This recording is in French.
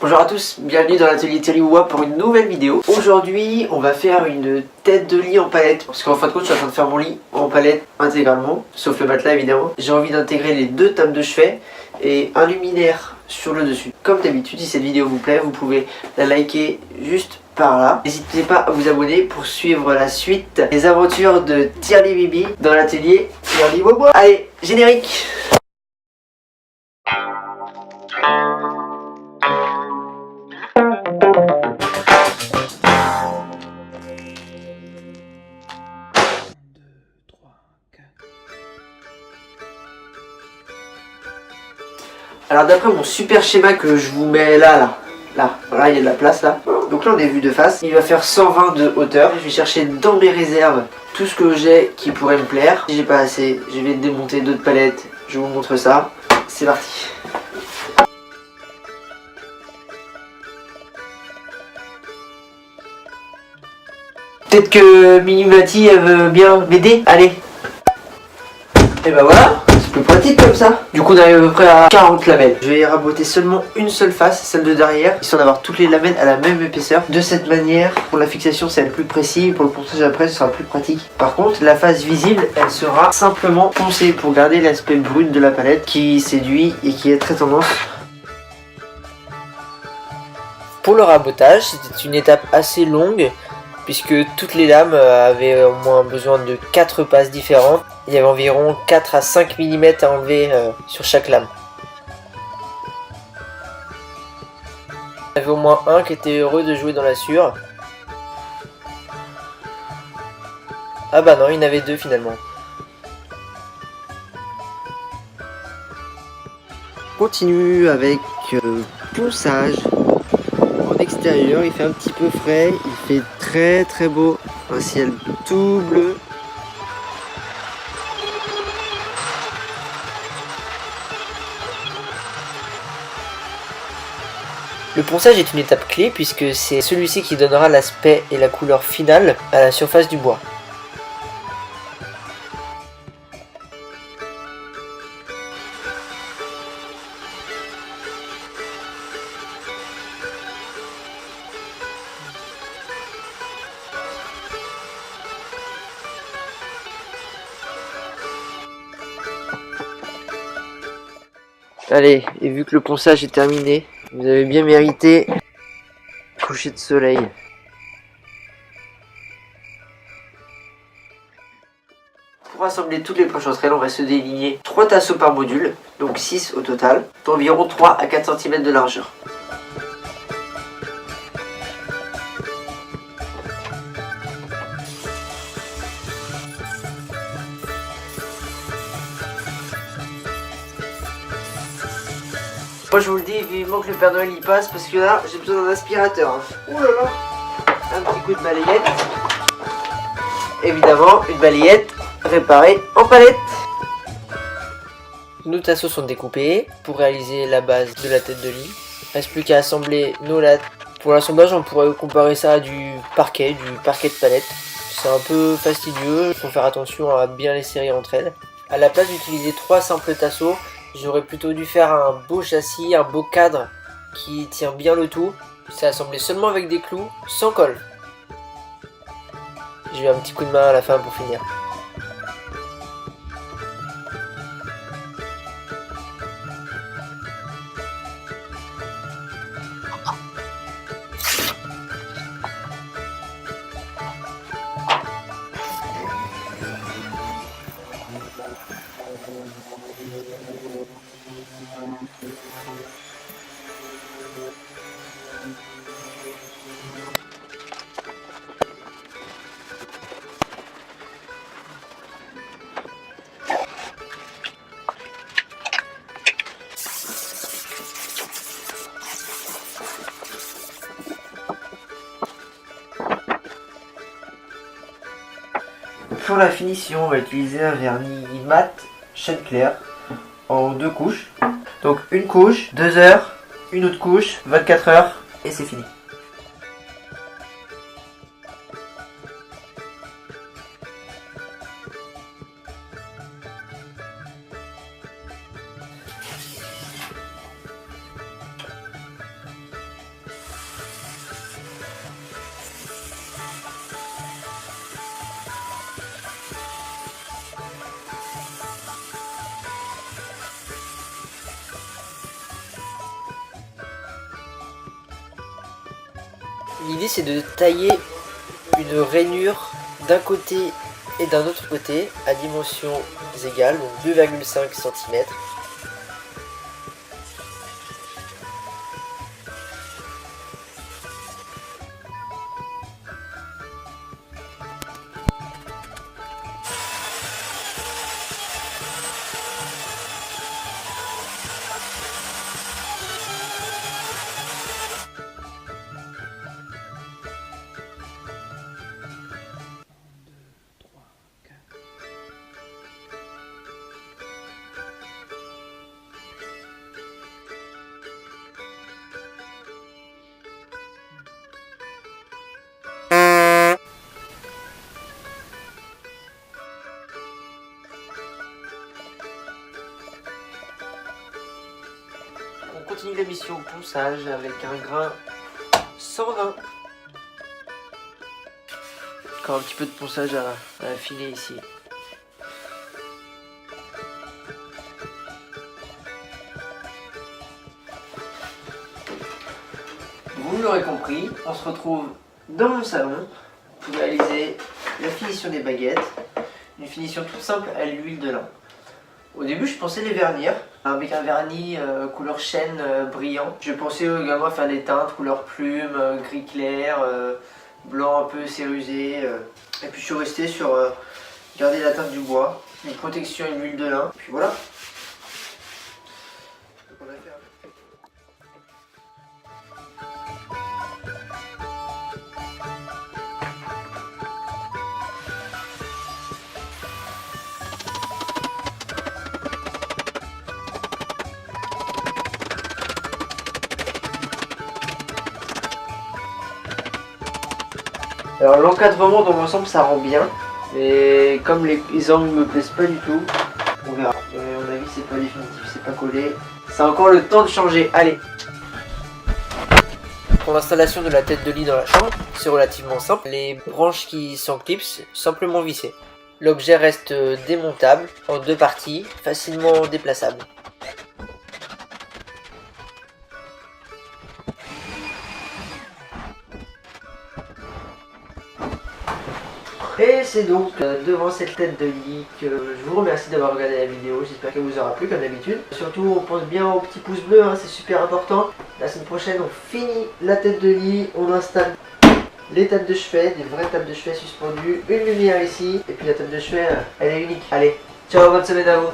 Bonjour à tous, bienvenue dans l'atelier Thierry Ouwa pour une nouvelle vidéo. Aujourd'hui, on va faire une tête de lit en palette. Parce qu'en fin de compte, je suis en train de faire mon lit en palette intégralement, sauf le matelas évidemment. J'ai envie d'intégrer les deux tables de chevet et un luminaire sur le dessus. Comme d'habitude, si cette vidéo vous plaît, vous pouvez la liker juste par là. N'hésitez pas à vous abonner pour suivre la suite des aventures de Thierry Bibi dans l'atelier Thierry Ouwa. Allez, générique! Alors d'après mon super schéma que je vous mets là, voilà, il y a de la place là. Donc là on est vu de face. Il va faire 120 de hauteur. Je vais chercher dans mes réserves tout ce que j'ai qui pourrait me plaire. Si j'ai pas assez, je vais démonter d'autres palettes. Je vous montre ça. C'est parti. Peut-être que Minimati elle veut bien m'aider. Allez. Et bah voilà. C'est plus pratique comme ça. Du coup on arrive à peu près à 40 lamelles. Je vais raboter seulement une seule face, celle de derrière, histoire d'avoir toutes les lamelles à la même épaisseur. De cette manière, pour la fixation c'est le plus précis, pour le ponçage après ce sera plus pratique. Par contre la face visible elle sera simplement poncée pour garder l'aspect brut de la palette qui séduit et qui est très tendance. Pour le rabotage c'était une étape assez longue, puisque toutes les lames avaient au moins besoin de 4 passes différentes. Il y avait environ 4 à 5 mm à enlever sur chaque lame. Il y avait au moins un qui était heureux de jouer dans la sûre. Ah bah non, il y en avait deux finalement. Continue avec ponçage. En extérieur, il fait un petit peu frais, il fait très beau. Un ciel tout bleu. Le ponçage est une étape clé puisque c'est celui-ci qui donnera l'aspect et la couleur finale à la surface du bois. Allez, et vu que le ponçage est terminé, vous avez bien mérité coucher de soleil. Pour assembler toutes les planches entre elles, on va se déligner 3 tasseaux par module, donc 6 au total, d'environ 3 à 4 cm de largeur. Moi je vous le dis, vivement que le Père Noël y passe, parce que là j'ai besoin d'un aspirateur. Ouh là là. Un petit coup de balayette. Évidemment, une balayette réparée en palette. Nos tasseaux sont découpés pour réaliser la base de la tête de lit. Reste plus qu'à assembler nos lattes. Pour l'assemblage, on pourrait comparer ça à du parquet de palette. C'est un peu fastidieux, il faut faire attention à bien les serrer entre elles. À la place d'utiliser 3 simples tasseaux, j'aurais plutôt dû faire un beau châssis, un beau cadre qui tient bien le tout. C'est assemblé seulement avec des clous, sans colle. J'ai eu un petit coup de main à la fin pour finir. Pour la finition, on va utiliser un vernis mat chêne clair en 2 couches. Donc une couche, 2 heures, une autre couche, 24 heures et c'est fini. L'idée c'est de tailler une rainure d'un côté et d'un autre côté à dimensions égales, donc 2,5 cm. On continue la mission ponçage avec un grain 120. Encore un petit peu de ponçage à affiner ici. Vous l'aurez compris, on se retrouve dans mon salon pour réaliser la finition des baguettes. Une finition toute simple à l'huile de lin. Au début, je pensais les vernir avec un vernis couleur chêne brillant. Je pensais également à faire des teintes couleur plume, gris clair, blanc un peu cérusé. Et puis je suis resté sur garder la teinte du bois, une protection et une huile de lin. Puis voilà. Alors l'encadrement dans l'ensemble ça rend bien, mais comme les angles ne me plaisent pas du tout, on verra. Mais à mon avis c'est pas définitif, c'est pas collé. Ça a encore le temps de changer, allez. Pour l'installation de la tête de lit dans la chambre, c'est relativement simple. Les branches qui s'enclipsent, simplement vissées. L'objet reste démontable en deux parties, facilement déplaçable. Et c'est donc devant cette tête de lit que je vous remercie d'avoir regardé la vidéo, j'espère qu'elle vous aura plu comme d'habitude. Surtout on pense bien au petit pouce bleu, hein, c'est super important. La semaine prochaine on finit la tête de lit, on installe les tables de chevet, des vraies tables de chevet suspendues, une lumière ici, et puis la table de chevet elle est unique. Allez, ciao, bonne semaine à vous.